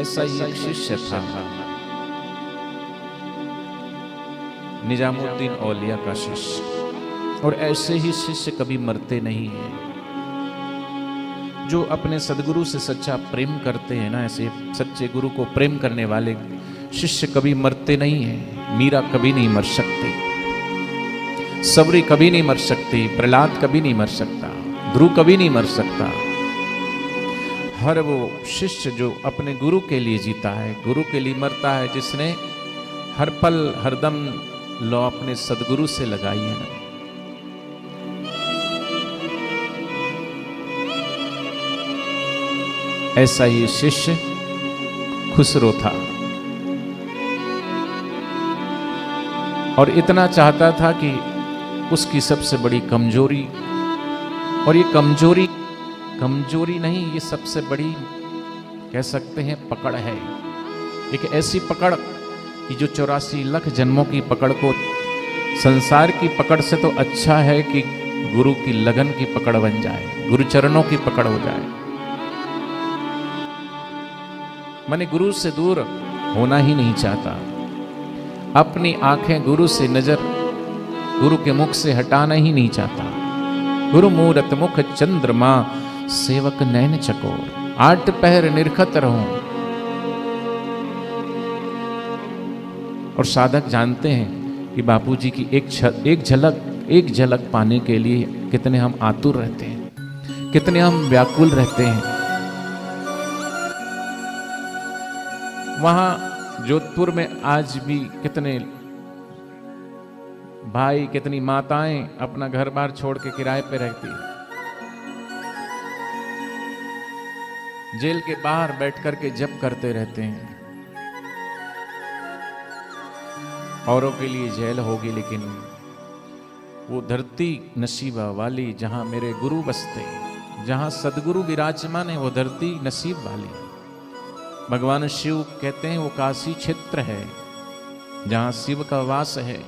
ऐसा ही एक शिष्य था निजामुद्दीन औलिया का शिष्य। और ऐसे ही शिष्य कभी मरते नहीं हैं। जो अपने सदगुरु से सच्चा प्रेम करते हैं ना, ऐसे सच्चे गुरु को प्रेम करने वाले शिष्य कभी मरते नहीं हैं। मीरा कभी नहीं मर सकती, सबरी कभी नहीं मर सकती, प्रहलाद कभी नहीं मर सकता, ध्रुव कभी नहीं मर सकता। हर वो शिष्य जो अपने गुरु के लिए जीता है, गुरु के लिए मरता है, जिसने हर पल हरदम लो अपने सदगुरु से लगाई है ना। ऐसा ही शिष्य खुसरो था और इतना चाहता था कि उसकी सबसे बड़ी कमजोरी, और ये कमजोरी नहीं, ये सबसे बड़ी कह सकते हैं पकड़ है। एक ऐसी पकड़ कि जो 84 लाख जन्मों की पकड़ को, संसार की पकड़ से तो अच्छा है कि गुरु की लगन की पकड़ बन जाए, गुरु चरणों की पकड़ हो जाए। मैंने गुरु से दूर होना ही नहीं चाहता, अपनी आंखें गुरु से, नजर गुरु के मुख से हटाना ही नहीं चाहता। गुरु मूरत मुख चंद्रमा, सेवक नैन चकोर, 8 पहर निरखत रहूं। और साधक जानते हैं कि बापूजी की एक झलक पाने के लिए कितने हम आतुर रहते हैं, कितने हम व्याकुल रहते हैं। वहां जोधपुर में आज भी कितने भाई, कितनी माताएं अपना घर बार छोड़ के किराए पे रहती है, जेल के बाहर बैठ करके जप करते रहते हैं। औरों के लिए जेल होगी, लेकिन वो धरती नसीबा वाली जहां मेरे गुरु बसते, जहां सदगुरु विराजमान है, वो धरती नसीब वाली। भगवान शिव कहते हैं वो काशी क्षेत्र है जहां शिव का वास है,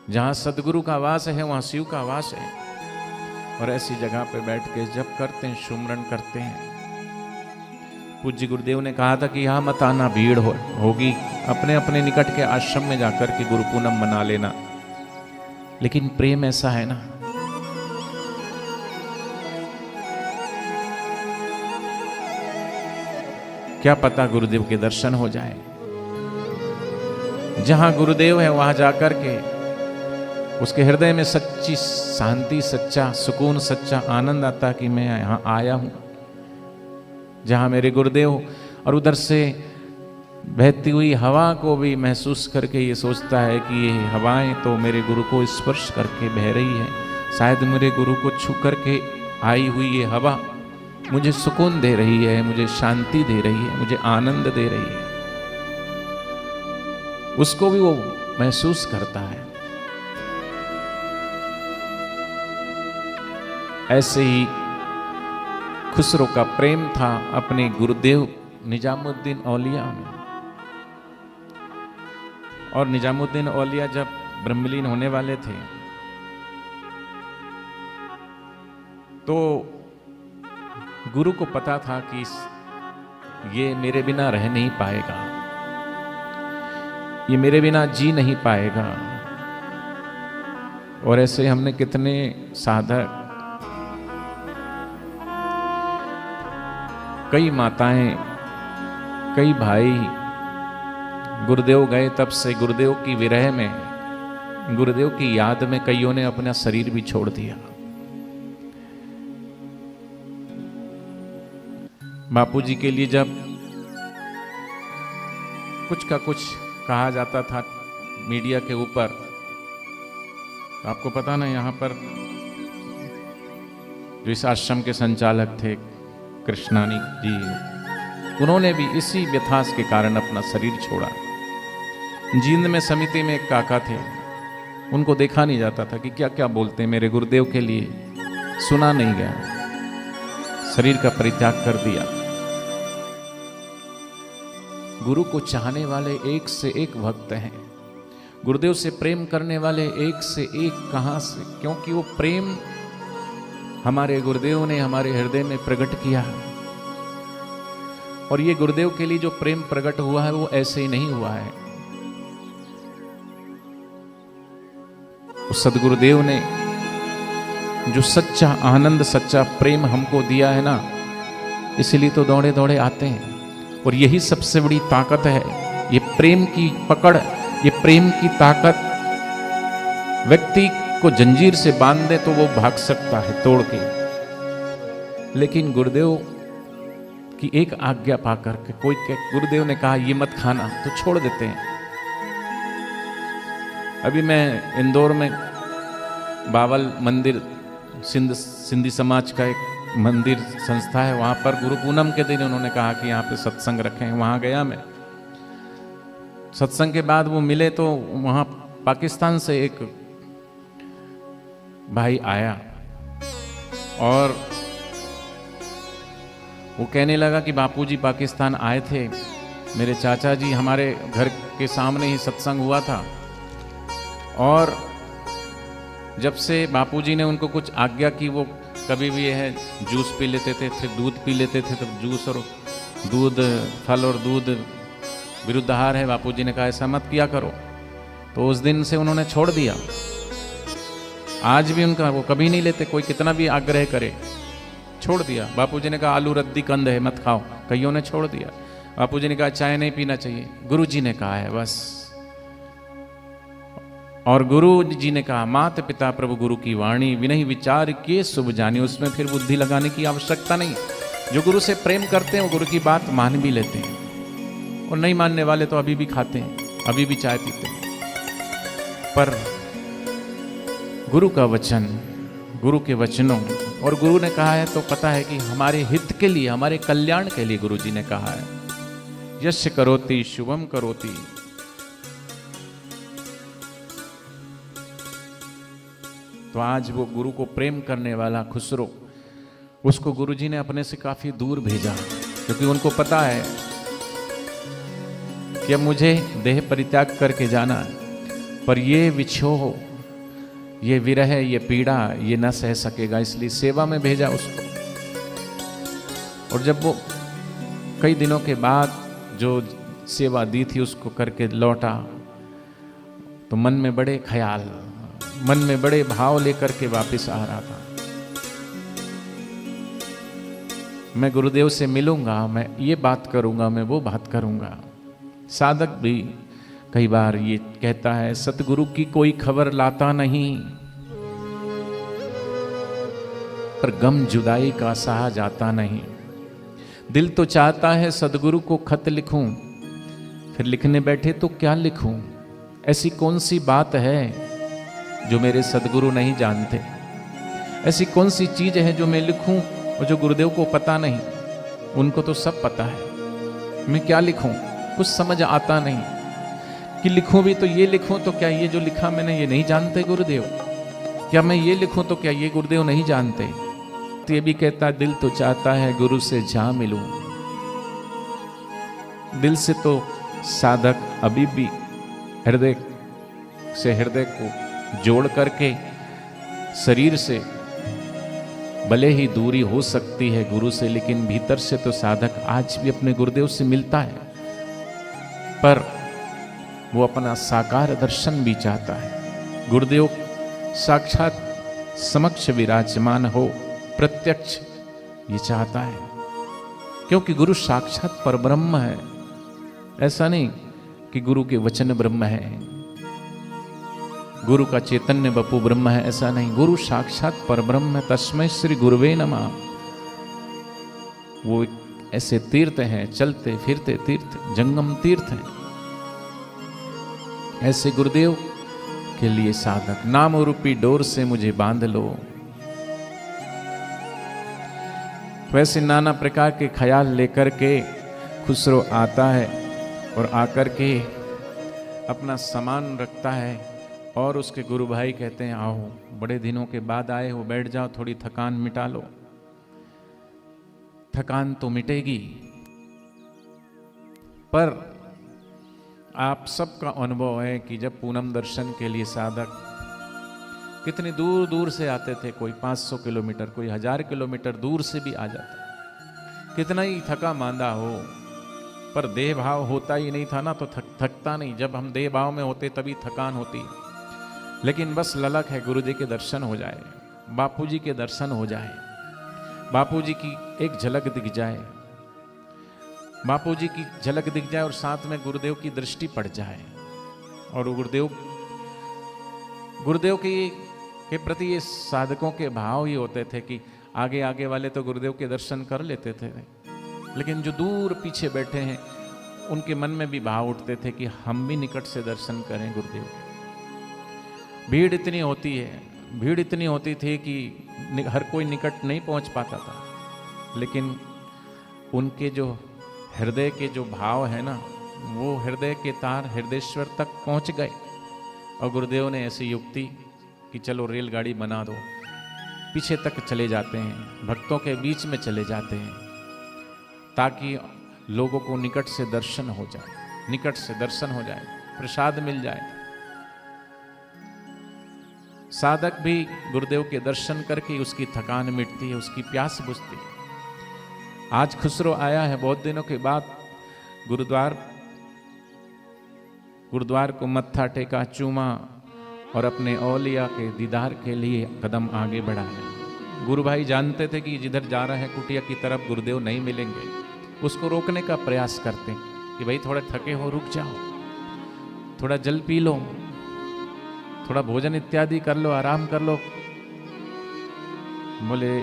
जहां सदगुरु का वास है वहां शिव का वास है। और ऐसी जगह पे बैठ के जप करते हैं, सुमरन करते हैं। पूज्य गुरुदेव ने कहा था कि यहां मत आना, भीड़ होगी, अपने अपने निकट के आश्रम में जाकर के गुरु पूनम मना लेना। लेकिन प्रेम ऐसा है ना, क्या पता गुरुदेव के दर्शन हो जाए। जहां गुरुदेव है वहां जाकर के उसके हृदय में सच्ची शांति, सच्चा सुकून, सच्चा आनंद आता कि मैं यहां आया हूं जहां मेरे गुरुदेव। और उधर से बहती हुई हवा को भी महसूस करके ये सोचता है कि ये हवाएं तो मेरे गुरु को स्पर्श करके बह रही है, शायद मेरे गुरु को छू करके आई हुई ये हवा मुझे सुकून दे रही है, मुझे शांति दे रही है, मुझे आनंद दे रही है। उसको भी वो महसूस करता है। ऐसे ही खुसरो का प्रेम था अपने गुरुदेव निजामुद्दीन औलिया में। और निजामुद्दीन औलिया जब ब्रह्मलीन होने वाले थे तो गुरु को पता था कि ये मेरे बिना रह नहीं पाएगा, ये मेरे बिना जी नहीं पाएगा। और ऐसे हमने कितने साधक, कई माताएं, कई भाई गुरुदेव गए तब से गुरुदेव की विरह में, गुरुदेव की याद में कईयों ने अपना शरीर भी छोड़ दिया। बापूजी के लिए जब कुछ का कुछ कहा जाता था मीडिया के ऊपर, आपको पता ना, यहाँ पर जो इस आश्रम के संचालक थे कृष्णानी जी, उन्होंने भी इसी व्यथास के कारण अपना शरीर छोड़ा। जींद में समिति में एक काका थे, उनको देखा नहीं जाता था कि क्या क्या बोलते हैं मेरे गुरुदेव के लिए, सुना नहीं गया, शरीर का परित्याग कर दिया। गुरु को चाहने वाले एक से एक भक्त हैं, गुरुदेव से प्रेम करने वाले एक से एक कहां से, क्योंकि वो प्रेम हमारे गुरुदेव ने हमारे हृदय में प्रकट किया। और ये गुरुदेव के लिए जो प्रेम प्रकट हुआ है वो ऐसे ही नहीं हुआ है। उस सदगुरुदेव ने जो सच्चा आनंद, सच्चा प्रेम हमको दिया है ना, इसलिए तो दौड़े दौड़े आते हैं। और यही सबसे बड़ी ताकत है, ये प्रेम की पकड़, ये प्रेम की ताकत। व्यक्ति को जंजीर से बांध दे तो वो भाग सकता है तोड़ के, लेकिन गुरुदेव की एक आज्ञा पाकर के, कोई गुरुदेव ने कहा ये मत खाना, तो छोड़ देते हैं। अभी मैं इंदौर में बावल मंदिर, सिंधी समाज का एक मंदिर संस्था है, वहां पर गुरु पूनम के दिन उन्होंने कहा कि यहाँ पे सत्संग रखें। वहां गया मैं। सत्संग के बाद वो मिले तो वहां पाकिस्तान से एक भाई आया और वो कहने लगा कि बापूजी पाकिस्तान आए थे, मेरे चाचा जी, हमारे घर के सामने ही सत्संग हुआ था, और जब से बापूजी ने उनको कुछ आज्ञा की, वो कभी भी यह जूस पी लेते थे, फिर दूध पी लेते थे। तब जूस और दूध, फल और दूध विरुद्ध आहार है, बापूजी ने कहा ऐसा मत किया करो। तो उस दिन से उन्होंने छोड़ दिया। आज भी उनका वो कभी नहीं लेते, कोई कितना भी आग्रह करे, छोड़ दिया। बापूजी ने कहा आलू रद्दी कंद है, मत खाओ, कईयों ने छोड़ दिया। बापूजी ने कहा चाय नहीं पीना चाहिए, गुरुजी ने कहा है बस। और गुरु जी ने कहा मात पिता प्रभु गुरु की वाणी, विनय विचार के शुभ जानी। उसमें फिर बुद्धि लगाने की आवश्यकता नहीं। जो गुरु से प्रेम करते हैं वो गुरु की बात मान भी लेते हैं, और नहीं मानने वाले तो अभी भी खाते हैं, अभी भी चाय पीते हैं। पर गुरु का वचन, गुरु के वचनों, और गुरु ने कहा है तो पता है कि हमारे हित के लिए, हमारे कल्याण के लिए गुरु जी ने कहा है। यश करोति शुभम करोति। तो आज वो गुरु को प्रेम करने वाला खुसरो, उसको गुरुजी ने अपने से काफी दूर भेजा, क्योंकि उनको पता है कि अब मुझे देह परित्याग करके जाना है, पर ये विछोह, ये विरह, ये पीड़ा ये न सह सकेगा, इसलिए सेवा में भेजा उसको। और जब वो कई दिनों के बाद जो सेवा दी थी उसको करके लौटा, तो मन में बड़े ख्याल, मन में बड़े भाव लेकर के वापस आ रहा था। मैं गुरुदेव से मिलूंगा, मैं ये बात करूंगा, मैं वो बात करूंगा। साधक भी कई बार ये कहता है, सतगुरु की कोई खबर लाता नहीं, पर गम जुदाई का सहा जाता नहीं। दिल तो चाहता है सदगुरु को खत लिखूं, फिर लिखने बैठे तो क्या लिखूं? ऐसी कौन सी बात है जो मेरे सदगुरु नहीं जानते? ऐसी कौन सी चीज है जो मैं लिखूं और जो गुरुदेव को पता नहीं? उनको तो सब पता है। मैं क्या लिखूं? कुछ समझ आता नहीं कि लिखूं भी तो ये लिखूं तो क्या ये जो लिखा मैंने ये नहीं जानते गुरुदेव? क्या मैं ये लिखूं तो क्या ये गुरुदेव नहीं जानते? तो ये भी कहता दिल तो चाहता है गुरु से जा मिलूं। दिल से तो साधक अभी भी हृदय से हृदय को जोड़ करके शरीर से भले ही दूरी हो सकती है गुरु से, लेकिन भीतर से तो साधक आज भी अपने गुरुदेव से मिलता है। पर वो अपना साकार दर्शन भी चाहता है। गुरुदेव साक्षात समक्ष विराजमान हो, प्रत्यक्ष ये चाहता है, क्योंकि गुरु साक्षात परब्रह्म है। ऐसा नहीं कि गुरु के वचन ब्रह्म है, गुरु का चैतन्य बपू ब्रह्म है, ऐसा नहीं। गुरु साक्षात परब्रह्म है। तस्मै श्री गुरुवे नमः। वो ऐसे तीर्थ हैं, चलते फिरते तीर्थ, जंगम तीर्थ हैं। ऐसे गुरुदेव के लिए साधक नाम रूपी डोर से मुझे बांध लो। वैसे नाना प्रकार के ख्याल लेकर के खुसरो आता है और आकर के अपना सामान रखता है, और उसके गुरु भाई कहते हैं आओ, बड़े दिनों के बाद आए हो, बैठ जाओ, थोड़ी थकान मिटा लो। थकान तो मिटेगी, पर आप सबका अनुभव है कि जब पूनम दर्शन के लिए साधक कितनी दूर दूर से आते थे, कोई 500 किलोमीटर, कोई 1000 किलोमीटर दूर से भी आ जाता, कितना ही थका मांदा हो, पर देह भाव होता ही नहीं था ना, तो थकता नहीं। जब हम देह भाव में होते तभी थकान होती। लेकिन बस ललक है गुरु जी के दर्शन हो जाए, बापू जी के दर्शन हो जाए, बापू जी की एक झलक दिख जाए, बापू जी की झलक दिख जाए और साथ में गुरुदेव की दृष्टि पड़ जाए। और गुरुदेव के प्रति ये साधकों के भाव ही होते थे कि आगे आगे वाले तो गुरुदेव के दर्शन कर लेते थे, लेकिन जो दूर पीछे बैठे हैं उनके मन में भी भाव उठते थे कि हम भी निकट से दर्शन करें गुरुदेव के। भीड़ इतनी होती थी कि हर कोई निकट नहीं पहुंच पाता था, लेकिन उनके जो हृदय के जो भाव है ना, वो हृदय के तार हृदयेश्वर तक पहुंच गए। और गुरुदेव ने ऐसी युक्ति कि चलो रेलगाड़ी बना दो, पीछे तक चले जाते हैं, भक्तों के बीच में चले जाते हैं, ताकि लोगों को निकट से दर्शन हो जाए, प्रसाद मिल जाए। साधक भी गुरुदेव के दर्शन करके उसकी थकान मिटती है, उसकी प्यास बुझती है। आज खुसरो आया है बहुत दिनों के बाद, गुरुद्वार को मत्था टेका, चूमा और अपने औलिया के दीदार के लिए कदम आगे बढ़ाया। गुरु भाई जानते थे कि जिधर जा रहे हैं कुटिया की तरफ गुरुदेव नहीं मिलेंगे, उसको रोकने का प्रयास करते कि भाई थोड़ा थके हो, रुक जाओ, थोड़ा जल पी लो, थोड़ा भोजन इत्यादि कर लो, आराम कर लो। बोले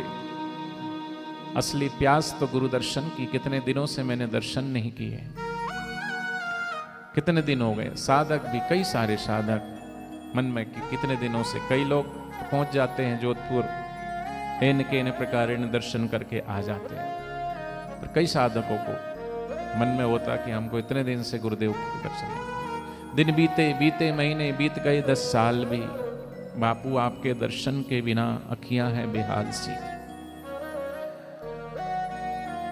असली प्यास तो गुरु दर्शन की, कितने दिनों से मैंने दर्शन नहीं किए, कितने दिन हो गए। साधक भी, कई सारे साधक मन में कि कितने दिनों से, कई लोग तो पहुंच जाते हैं जोधपुर, इन प्रकार दर्शन करके आ जाते हैं, पर कई साधकों को मन में होता कि हमको इतने दिन से गुरुदेव के दर्शन नहीं। दिन बीते महीने बीत गए, 10 साल भी, बापू आपके दर्शन के बिना अखियां हैं बेहाल सी।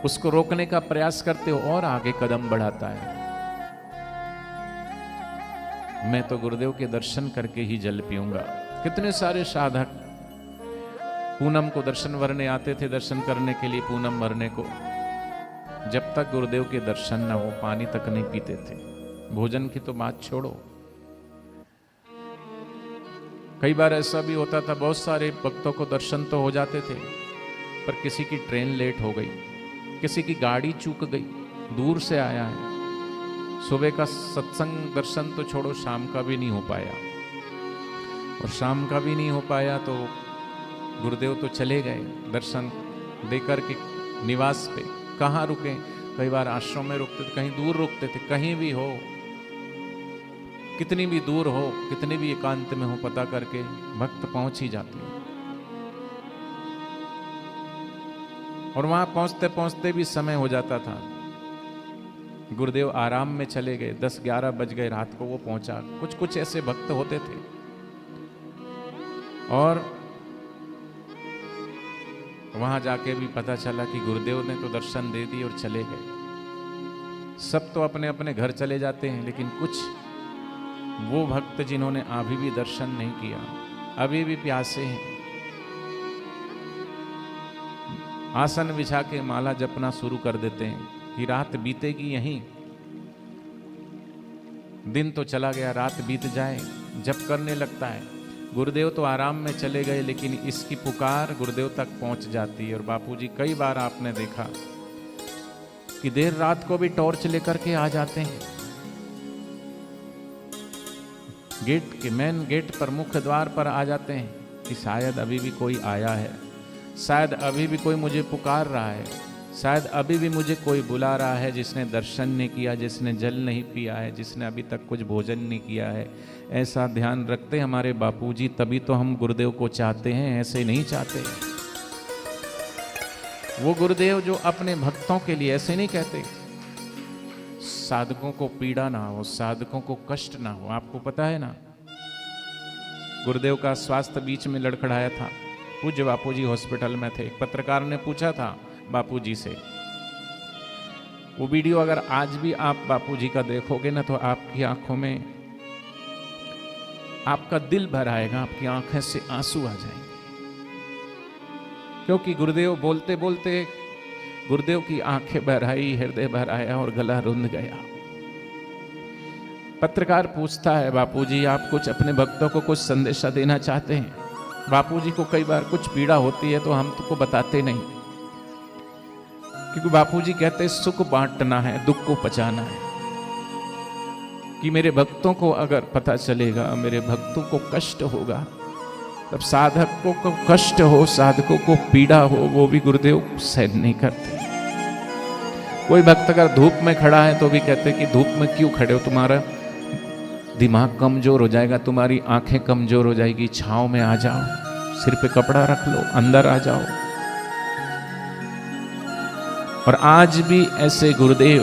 उसको रोकने का प्रयास करते हो और आगे कदम बढ़ाता है। मैं तो गुरुदेव के दर्शन करके ही जल पीऊंगा। कितने सारे साधक पूनम को दर्शन भरने आते थे, दर्शन करने के लिए पूनम भरने को, जब तक गुरुदेव के दर्शन न हो पानी तक नहीं पीते थे। भोजन की तो बात छोड़ो। कई बार ऐसा भी होता था, बहुत सारे भक्तों को दर्शन तो हो जाते थे, पर किसी की ट्रेन लेट हो गई, किसी की गाड़ी चूक गई, दूर से आया है, सुबह का सत्संग दर्शन तो छोड़ो, शाम का भी नहीं हो पाया, और शाम का भी नहीं हो पाया तो गुरुदेव तो चले गए दर्शन देकर के निवास पे। कहाँ रुके? कई बार आश्रम में रुकते थे, कहीं दूर रुकते थे, कहीं भी हो, कितनी भी दूर हो, कितने भी एकांत में हो, पता करके भक्त पहुंच ही जाते हैं। और वहां पहुंचते पहुंचते भी समय हो जाता था, गुरुदेव आराम में चले गए, 10-11 बज गए रात को वो पहुंचा। कुछ ऐसे भक्त होते थे। और वहां जाके भी पता चला कि गुरुदेव ने तो दर्शन दे दिए और चले गए। सब तो अपने अपने घर चले जाते हैं, लेकिन कुछ वो भक्त जिन्होंने अभी भी दर्शन नहीं किया, अभी भी प्यासे हैं, आसन बिछा के माला जपना शुरू कर देते हैं कि रात बीतेगी यहीं। दिन तो चला गया, रात बीत जाए, जप करने लगता है। गुरुदेव तो आराम में चले गए, लेकिन इसकी पुकार गुरुदेव तक पहुंच जाती है। और बापूजी कई बार आपने देखा कि देर रात को भी टॉर्च लेकर के आ जाते हैं, गेट के मेन गेट पर, मुख्य द्वार पर आ जाते हैं कि शायद अभी भी कोई आया है, शायद अभी भी कोई मुझे पुकार रहा है, शायद अभी भी मुझे कोई बुला रहा है, जिसने दर्शन नहीं किया, जिसने जल नहीं पिया है, जिसने अभी तक कुछ भोजन नहीं किया है। ऐसा ध्यान रखते हमारे बापूजी, तभी तो हम गुरुदेव को चाहते हैं, ऐसे नहीं चाहते। वो गुरुदेव जो अपने भक्तों के लिए ऐसे नहीं कहते, साधकों को पीड़ा ना हो, साधकों को कष्ट ना हो। आपको पता है ना, गुरुदेव का स्वास्थ्य बीच में लड़खड़ाया था, पूज्य बापूजी हॉस्पिटल में थे। एक पत्रकार ने पूछा था बापूजी से, वो वीडियो अगर आज भी आप बापूजी का देखोगे ना, तो आपकी आंखों में, आपका दिल भर आएगा, आपकी आंखें से आंसू आ जाएंगे। क्योंकि गुरुदेव बोलते बोलते गुरुदेव की आंखें भर आई, हृदय भर आया और गला रुंध गया। पत्रकार पूछता है, बापूजी आप कुछ अपने भक्तों को कुछ संदेशा देना चाहते हैं? बापूजी को कई बार कुछ पीड़ा होती है तो हम तुमको बताते नहीं, क्योंकि बापूजी कहते सुख बांटना है, दुख को पचाना है। कि मेरे भक्तों को अगर पता चलेगा, मेरे भक्तों को कष्ट होगा, तब साधकों को कष्ट हो, साधकों को पीड़ा हो, वो भी गुरुदेव सहन नहीं करते। कोई भक्त अगर धूप में खड़ा है तो भी कहते कि धूप में क्यों खड़े हो, तुम्हारा दिमाग कमजोर हो जाएगा, तुम्हारी आंखें कमजोर हो जाएगी, छांव में आ जाओ, सिर पे कपड़ा रख लो, अंदर आ जाओ। और आज भी ऐसे गुरुदेव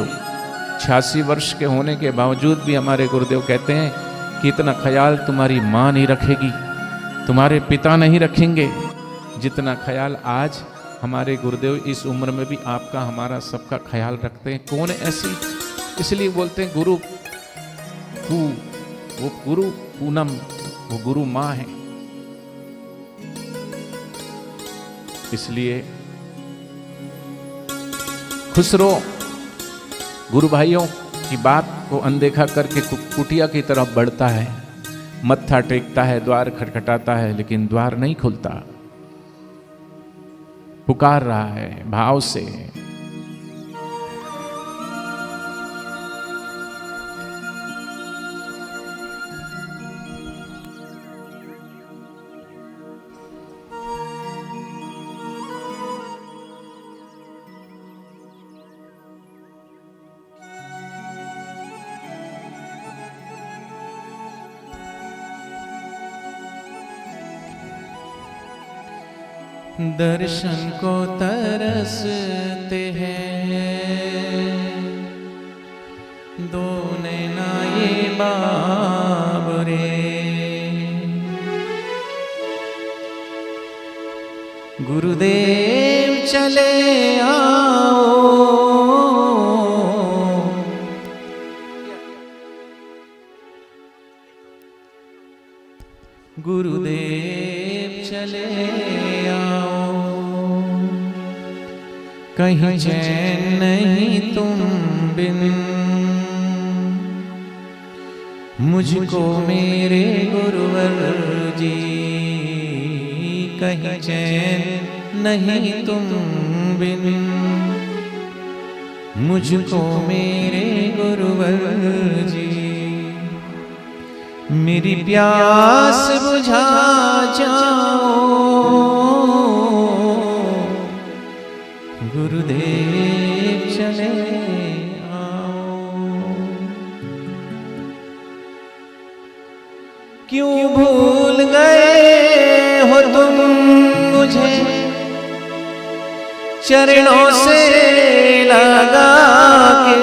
86 वर्ष के होने के बावजूद भी हमारे गुरुदेव कहते हैं कि इतना ख्याल तुम्हारी माँ नहीं रखेगी, तुम्हारे पिता नहीं रखेंगे, जितना ख्याल आज हमारे गुरुदेव इस उम्र में भी आपका हमारा सबका ख्याल रखते हैं। कौन ऐसी? इसलिए बोलते हैं गुरु वो गुरु पूनम, वो गुरु माँ है। इसलिए खुसरो गुरु भाइयों की बात को अनदेखा करके कुटिया की तरफ बढ़ता है, मत्था टेकता है, द्वार खटखटाता है, लेकिन द्वार नहीं खुलता। पुकार रहा है भाव से। दर्शन को तरसते हैं दो नैना ये बाबरे, गुरुदेव चले आओ, गुरुदेव चले आओ, कहीं चैन नहीं तुम बिन, मुझको मेरे गुरुवर जी, कहीं चैन नहीं तुम बिन, मुझको मेरे गुरुवर जी, मेरी प्यास बुझा जाओ, गुरुदेव चले आओ। क्यों भूल गए हो तुम मुझे चरणों से लगा के,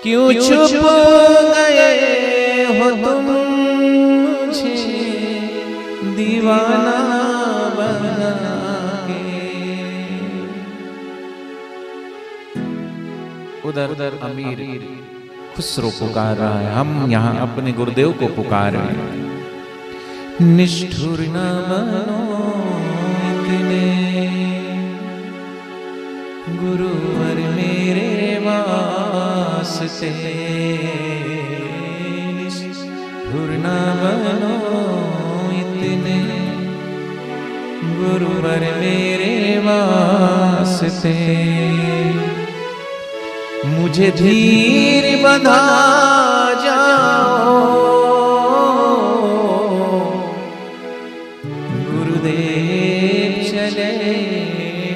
क्यों छुप गए हो तुम मुझे दीवाना बना के। उधर अमीर खुसरो पुकार रहा है, हम यहाँ अपने गुरुदेव को पुकार रहे हैं। निष्ठुर न बनो इतने, गुरुवर मेरे वास्ते, निष्ठुर न बनो इतने, गुरुवर मेरे वास्ते, मुझे धीर बंधा जाओ, गुरुदेव चले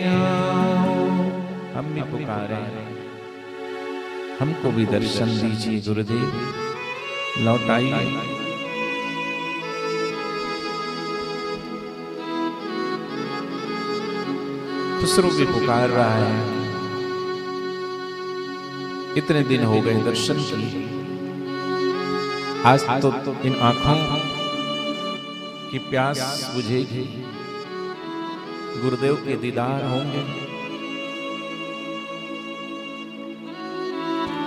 आओ। हम भी पुकारे, हमको भी दर्शन दीजिए गुरुदेव, लौटाइए। खुसरो भी पुकार रहा है, इतने दिन हो गए दर्शन किए, आज तो इन आंखों की प्यास बुझेगी, गुरुदेव के दीदार होंगे।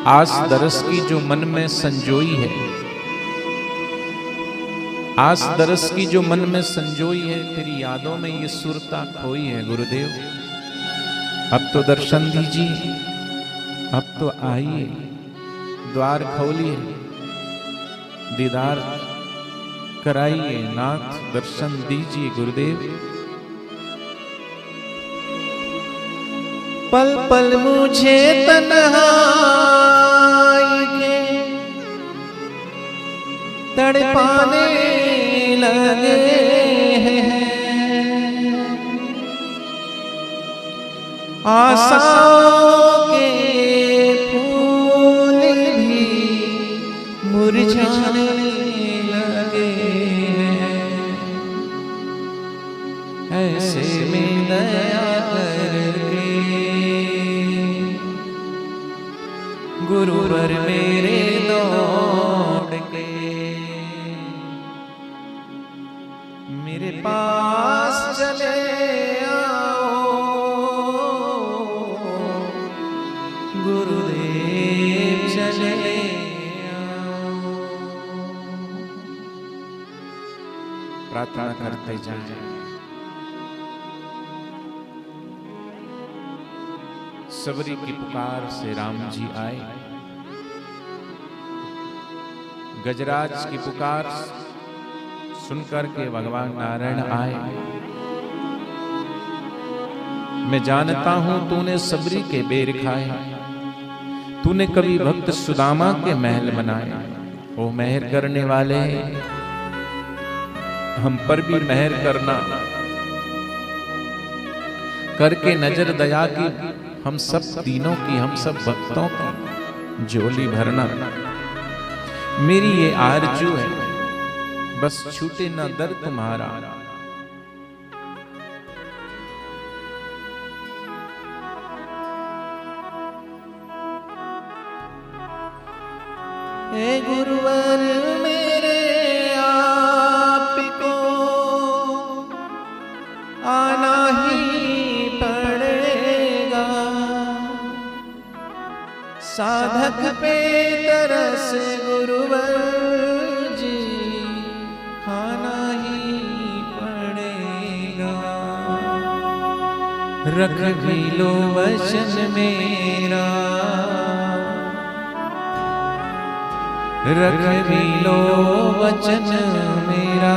आज दरस की जो मन में संजोई है, आस दरस की जो मन में संजोई है, तेरी यादों में ये सुरता खोई है गुरुदेव। अब तो दर्शन दीजिए, अब तो आइए, द्वार खोलिए, दीदार कराइए, नाथ दर्शन दीजिए गुरुदेव। पल पल मुझे तन्हाई के तड़पाने लगे हैं, आशाओं के फूल भी मुरझाने लगे हैं। ऐसे में दया करके गुरुवर मेरे दौड़ के मेरे पास चले आओ, गुरुदेव चले आओ। प्रार्थना करते जाए। सबरी की पुकार से राम जी आए, गजराज की पुकार सुनकर के भगवान नारायण आए। मैं जानता हूं तूने सबरी के बेर खाए, तूने कभी भक्त सुदामा के महल बनाए। ओ मेहर करने वाले, हम पर भी मेहर करना, करके नजर दया की हम सब तीनों की, हम सब भक्तों की झोली भरना। मेरी ये आरजू है, बस छूटे ना दर तुम्हारा। हे गुरुवर मेरे आपको आना ही पड़ेगा, साधक पे तरस गुरुवर जी खाना ही पड़ेगा। रख भी लो वचन मेरा, रख भी लो वचन मेरा,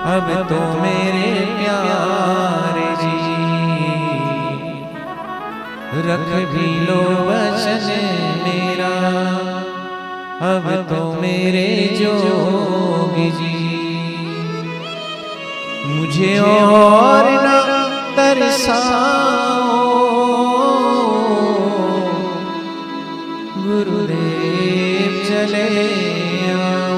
अब तो मेरे प्यारे जी। रख भी लो वचन मेरा, अब तो मेरे जोगी जी। मुझे और न तरसाओ, गुरुदेव चले आओ।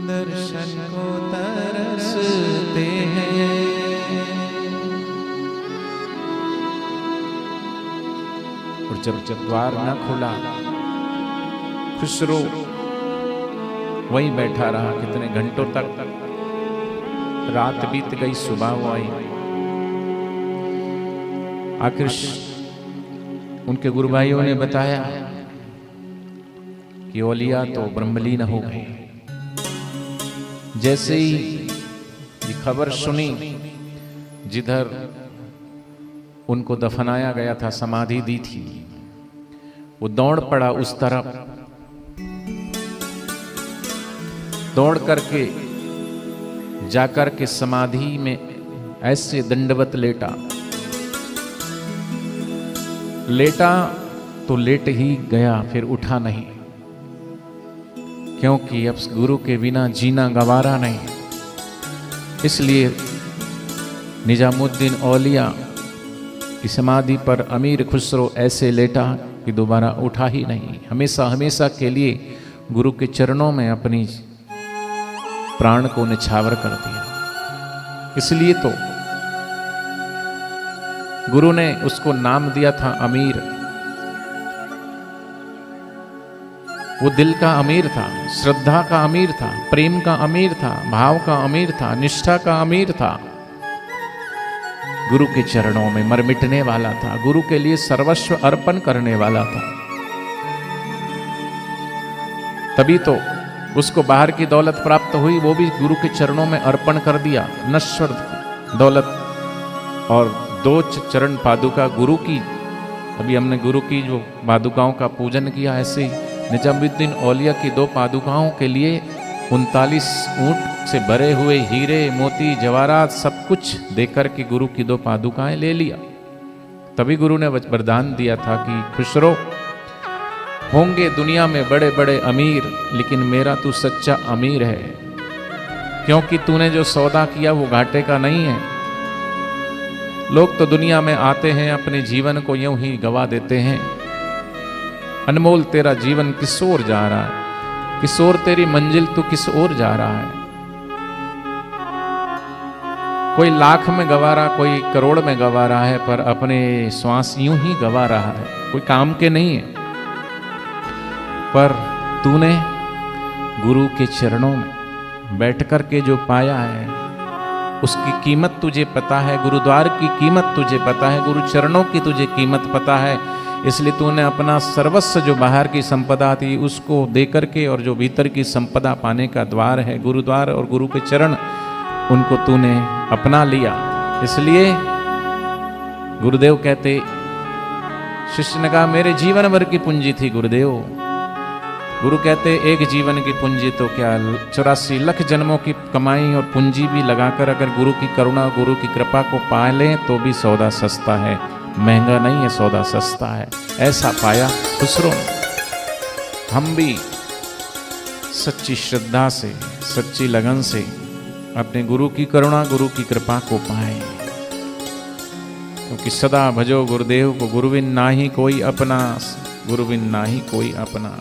दर्शन को तरसते हैं, और जब द्वार न खुला, खुसरो वहीं बैठा रहा कितने घंटों तक। रात बीत गई, सुबह वो आई। आखिर उनके गुरु भाइयों ने बताया कि औलिया तो ब्रह्मलीन हो गए। जैसे ही ये खबर सुनी, जिधर उनको दफनाया गया था, समाधि दी थी, वो दौड़ पड़ा उस तरफ। दौड़ करके जाकर के समाधि में ऐसे दंडवत लेटा। लेटा तो लेट ही गया, फिर उठा नहीं, क्योंकि अब गुरु के बिना जीना गवारा नहीं। इसलिए निजामुद्दीन औलिया की समाधि पर अमीर खुसरो ऐसे लेटा कि दोबारा उठा ही नहीं। हमेशा हमेशा के लिए गुरु के चरणों में अपनी प्राण को निछावर कर दिया। इसलिए तो गुरु ने उसको नाम दिया था अमीर। वो दिल का अमीर था, श्रद्धा का अमीर था, प्रेम का अमीर था, भाव का अमीर था, निष्ठा का अमीर था। गुरु के चरणों में मर मिटने वाला था, गुरु के लिए सर्वस्व अर्पण करने वाला था। तभी तो उसको बाहर की दौलत प्राप्त हुई, वो भी गुरु के चरणों में अर्पण कर दिया, नश्वर दौलत। और 2 चरण पादुका गुरु की, अभी हमने गुरु की जो पादुकाओं का पूजन किया, ऐसे ही निजामुद्दीन औलिया की 2 पादुकाओं के लिए 39 ऊंट से भरे हुए हीरे मोती जवाहरात सब कुछ देकर के गुरु की 2 पादुकाएं ले लिया। तभी गुरु ने वरदान दिया था कि खुश रहो, होंगे दुनिया में बड़े बड़े अमीर, लेकिन मेरा तू सच्चा अमीर है, क्योंकि तूने जो सौदा किया वो घाटे का नहीं है। लोग तो दुनिया में आते हैं, अपने जीवन को यूं ही गवा देते हैं। अनमोल तेरा जीवन किस ओर जा रहा है, किस ओर तेरी मंजिल, तू किस ओर जा रहा है। कोई लाख में गवा रहा, कोई करोड़ में गवा रहा है, पर अपने श्वास यूं ही गवा रहा है, कोई काम के नहीं है। पर तूने गुरु के चरणों में बैठ कर के जो पाया है, उसकी कीमत तुझे पता है, गुरुद्वार की कीमत तुझे पता है, गुरु चरणों की तुझे कीमत पता है। इसलिए तूने अपना सर्वस्व जो बाहर की संपदा थी उसको दे करके, और जो भीतर की संपदा पाने का द्वार है गुरुद्वार और गुरु के चरण, उनको तूने अपना लिया। इसलिए गुरुदेव कहते, शिष्य ने कहा मेरे जीवन भर की पूंजी थी गुरुदेव। गुरु कहते एक जीवन की पूंजी तो क्या, 84 लाख जन्मों की कमाई और पूंजी भी लगाकर अगर गुरु की करुणा, गुरु की कृपा को पा लें तो भी सौदा सस्ता है, महंगा नहीं है, सौदा सस्ता है। ऐसा पाया खुसरो ने। हम भी सच्ची श्रद्धा से, सच्ची लगन से अपने गुरु की करुणा, गुरु की कृपा को पाएं, क्योंकि सदा भजो गुरुदेव को, गुरुबिन नाही कोई अपना, गुरुबिन नाही कोई अपना।